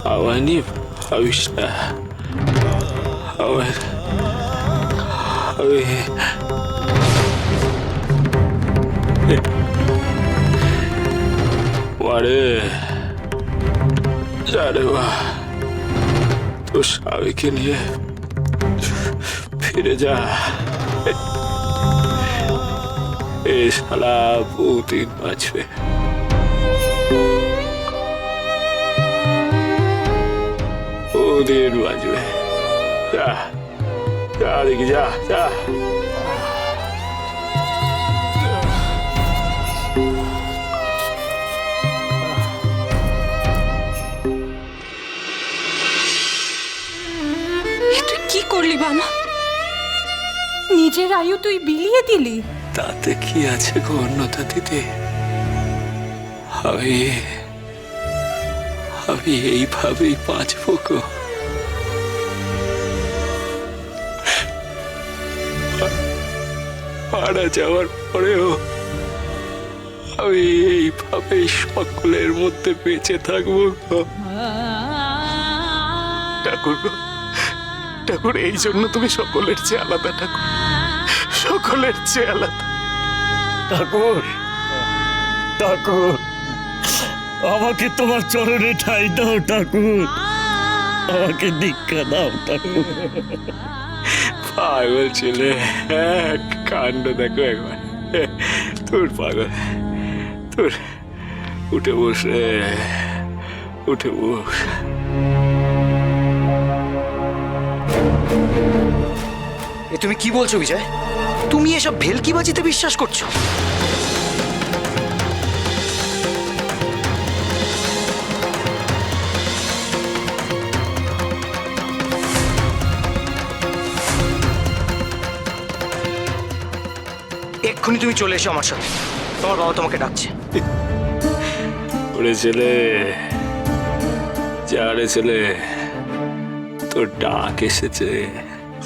ভাবানি ভাবিস না। আমার আমি মারে জানে বা তোর স্বামীকে নিয়ে ফিরে যা। এ শালা বহুদিন বাঁচবে। বহুদিন বাঁচবে। যা যা দেখি, যা যা। তুই কি করলি বানা? নিজের আয়ু তুই বিলিয়ে দিলি। তাতে কি আছে গো অন্যতা দিদি? আমি আমি এইভাবেই বাঁচবো গো। মারা যাওয়ার পরেও আমি এইভাবেই সকলের মধ্যে বেঁচে থাকবো গো। ঠাকুর গো, ঠাকুর, এই জন্য তুমি সকলের চেয়ে আলাদা ঠাকুর, সকলের চেয়ে আলাদা। ঠাকুর, ঠাকুর, আমাকে তোমার চরণে ঠাঁই দাও ঠাকুর, আমাকে দীক্ষা দাও ঠাকুর। পাগল ছেলে, কাণ্ড দেখো একবার। তোর পাগল, তোর উঠে বসে, উঠে বস। এ তুমি কি বলছো বিজয়? তুমি এসব ভেলকিবাজিতে বিশ্বাস করছো? এক্ষুনি তুমি চলে এসো আমার সাথে, তোমার বাবা তোমাকে ডাকছে। ওরে ছেলে, যা রে ছেলে, তোর ডাক এসেছে,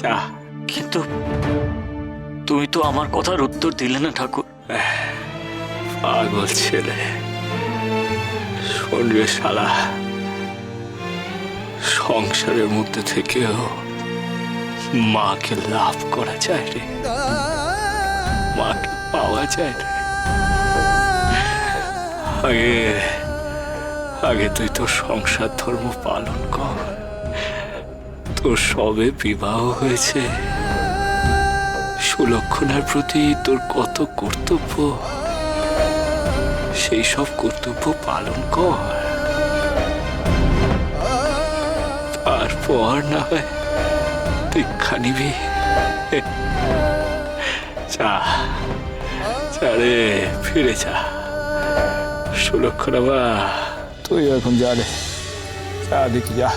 যা। কিন্তু তুমি তো আমার কথার উত্তর দিলে না ঠাকুর। পাগল ছেলে, শোন রে শালা, সংসারের মধ্যে থেকেও মাকে লাভ করা যায় রে, মাকে পাওয়া যায় রে। আগে আগে তুই তোর সংসার ধর্ম পালন কর। তোর সবে বিবাহ হয়েছে, সুলক্ষণার প্রতি তোর কত কর্তব্য, সেই সব কর্তব্য পালন কর। তারপর না হয় দীক্ষা নিবি। যা যা রে, ফিরে যা। সুলক্ষণা বা, তুই এখন যা রে, যা দেখি, যা।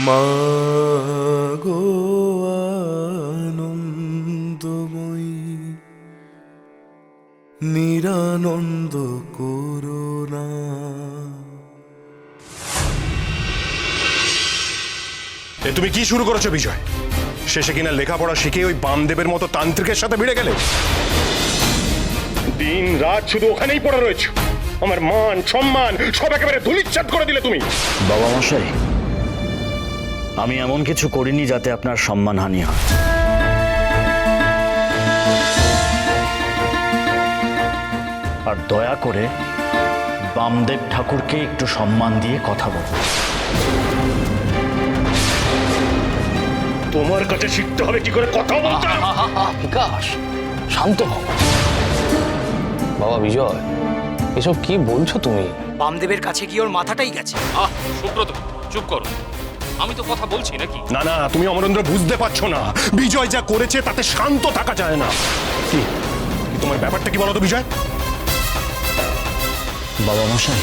মাগো আনন্দময়ী, নিরানন্দ করুণা। তুমি কি শুরু করেছো বিজয়? শেষে কিনা লেখাপড়া শিখে ওই বামদেবের মতো তান্ত্রিকের সাথে ভিড়ে গেলে? দিন রাত শুধু ওখানেই পড়ে রয়েছে। আমার মান সম্মান সব একেবারে ধুলিচ্ছাদ করে দিলে তুমি। বাবা মশাই, আমি এমন কিছু করিনি যাতে আপনার সম্মানহানি হয়। আর দয়া করে বামদেব ঠাকুরকে একটু সম্মান দিয়ে কথা বলুন। তোমার কাছে শিখতে হবে কি করে কথা বলতে। বিকাশ, শান্ত হও। বাবা বিজয়, এসব কি বলছো তুমি? বামদেবের কাছে গিয়ে ওর মাথাটাই গেছে। সুব্রত, চুপ করো। আমি তো কথা বলছি নাকি? না না, তুমি অমরেন্দ্র বুঝতে পারছো না। বিজয় যা করেছে তাতে শান্ত থাকা যায় না। কি তোমার ব্যাপারটা কি বলো তো বিজয়? বাবা মশাই,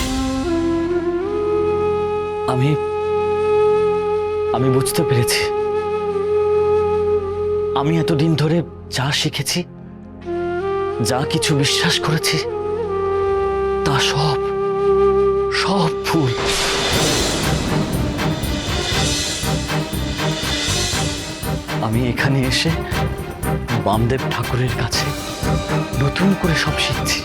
আমি বুঝতে পেরেছি। আমি এতদিন ধরে যা শিখেছি, যা কিছু বিশ্বাস করেছি, তা সব ভুল। আমি এখানে এসে বামদেব ঠাকুরের কাছে নতুন করে সব শিখছি।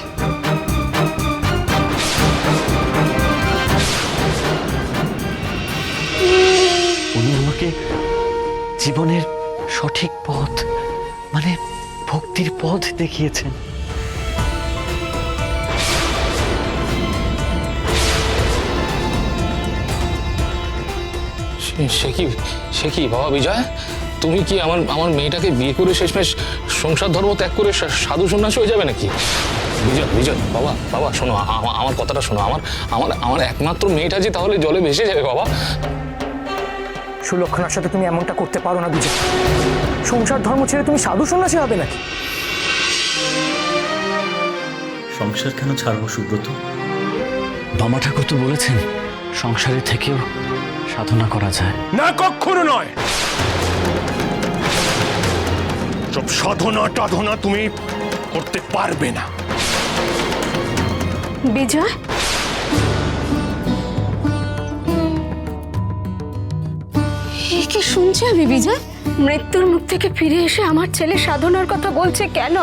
উনি আমাকে জীবনের সঠিক পথ মানে ভক্তির পথ দেখিয়েছেন। সে কি বাবা বিজয়, তুমি কি আমার মেয়েটাকে বিয়ে করে শেষমেশ সংসার ধর্ম ত্যাগ করে সাধু সন্ন্যাসী হয়ে যাবে নাকি? বিজয় বিজয় বাবা বাবা শোনো, আমার কথাটা শোনো। আমার একমাত্র মেয়েটা যে তাহলে জলে ভেসে যাবে বাবা। সুলক্ষণার সাথে তুমি এমনটা করতে পারো না বিজয়। সংসার ধর্ম ছেড়ে তুমি সাধু সন্ন্যাসী হবে নাকি? সংসার কেন ছাড়বো সুব্রত? বামা ঠাকুর তো বলেছেন সংসারে থেকেও সাধনা করা যায়। না, কখনো নয়। সব সাধনা টাধনা তুমি করতে পারবে না। বিজয়, কি শুনছি আমি বিজয়? মৃত্যুর মুখ থেকে ফিরে এসে আমার ছেলে সাধনার কথা বলছে কেন?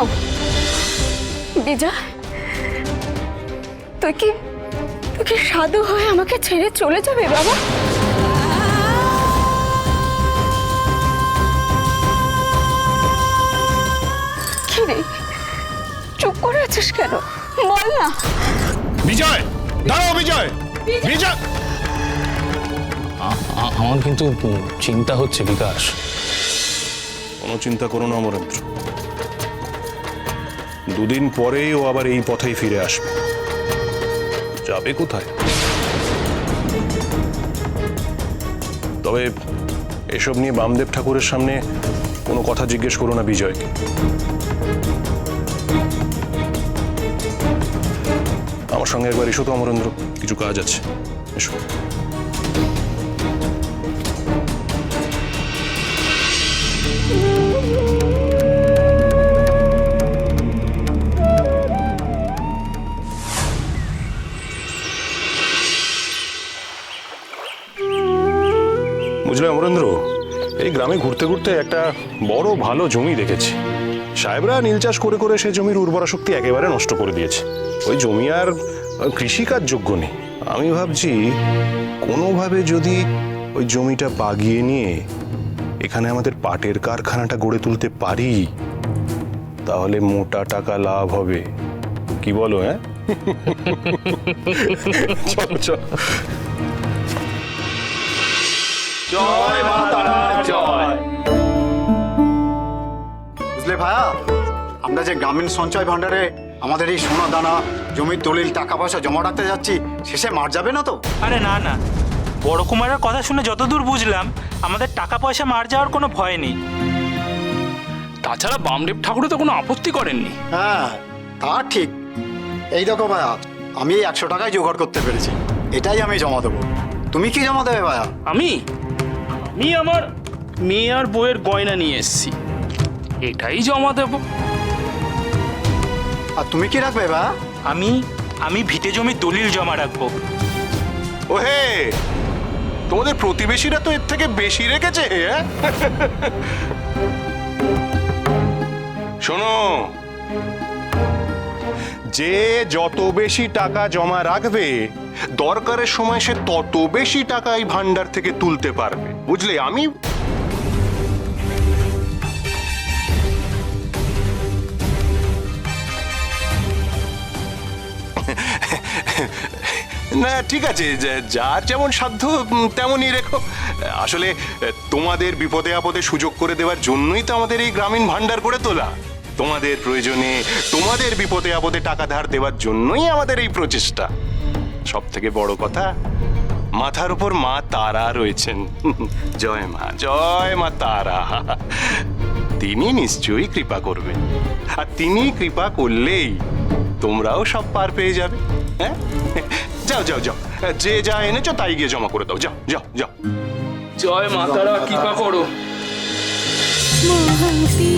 বিজয়, তুই কি সাধু হয়ে আমাকে ছেড়ে চলে যাবে বাবা? কি রে, চুপ করে আছিস কেন? বল না। বিজয়, দাঁড়াও বিজয়। বিজয়, আমার কিন্তু চিন্তা হচ্ছে বিকাশ। কোনো চিন্তা করো না অমরেন্দ্র। দুদিন পরেই ও আবার এই পথেই ফিরে আসবে। যাবে কোথায়? তবে এসব নিয়ে বামদেব ঠাকুরের সামনে কোনো কথা জিজ্ঞেস করো না বিজয়কে। আমার সঙ্গে একবার এসো তো অমরেন্দ্র, কিছু কাজ আছে। এসো। বুঝলে অমরেন্দ্র, এই গ্রামে ঘুরতে ঘুরতে একটা বড় ভালো জমি দেখেছি। সাহেবরা নীল চাষ করে করে সেই জমির উর্বরা শক্তি একেবারে নষ্ট করে দিয়েছে। ওই জমি আর কৃষিকাজ যোগ্য নেই। আমি ভাবছি কোনোভাবে যদি ওই জমিটা বাগিয়ে নিয়ে এখানে আমাদের পাটের কারখানাটা গড়ে তুলতে পারি, তাহলে মোটা টাকা লাভ হবে। কি বলো? হ্যাঁ, চলো চলো। জয় মা তারা জয়। বুঝলে ভাইয়া, আমরা যে গ্রামীণ সঞ্চয় ভাণ্ডারে আমাদের এই সোনা দানা, জমির দলিল, টাকা পয়সা জমা রাখতে যাচ্ছি, শেষে মার যাবে না তো? আরে না না, বড় কুমারের কথা শুনে যতদূর বুঝলাম আমাদের টাকা পয়সা মার যাওয়ার কোনো ভয় নেই। তাছাড়া বামদেব ঠাকুরও তো কোনো আপত্তি করেননি। হ্যাঁ, তা ঠিক। এই দেখো ভাইয়া, আমি এই 100 টাকায় জোগাড় করতে পেরেছি। এটাই আমি জমা দেবো। তুমি কি জমা দেবে ভাইয়া? আমি আমার মেয়ে আর বউয়ের গয়না নিয়ে এসেছি, এটাই জমা দেব। আর তুমি কি রাখবে ভাইয়া? আমি ভিটে জমির দলিল জমা রাখবো। ওহে, তোমাদের প্রতিবেশীরা তো এর থেকে বেশি রেখেছে। হ্যাঁ, শোনো, যে যত বেশি টাকা জমা রাখবে, দরকারের সময় সে তত বেশি টাকা এই ভান্ডার থেকে তুলতে পারবে। বুঝলে? আমি না, ঠিক আছে, যার যেমন সাধ্য তেমনই রেখো। আসলে তোমাদের বিপদে আপদে সুযোগ করে দেওয়ার জন্যই তো আমাদের এই গ্রামীণ ভান্ডার করে তোলা। তোমাদের প্রয়োজনে, তোমাদের বিপদে আপদে টাকা ধার দেওয়ার জন্যই আমাদের এই প্রচেষ্টা। সব থেকে বড় কথা, মাথার উপর মা তারা রয়েছেন। জয় মা তারা। তিনি নিশ্চয়ই কৃপা করবেন, আর তিনি কৃপা করলেই তোমরাও সব পার পেয়ে যাবে। হ্যাঁ, যাও যাও যাও, যে যা এনেছো তাই গিয়ে জমা করে দাও। যাও যাও যাও। জয় মা তারা, কৃপা করো। মহান্তি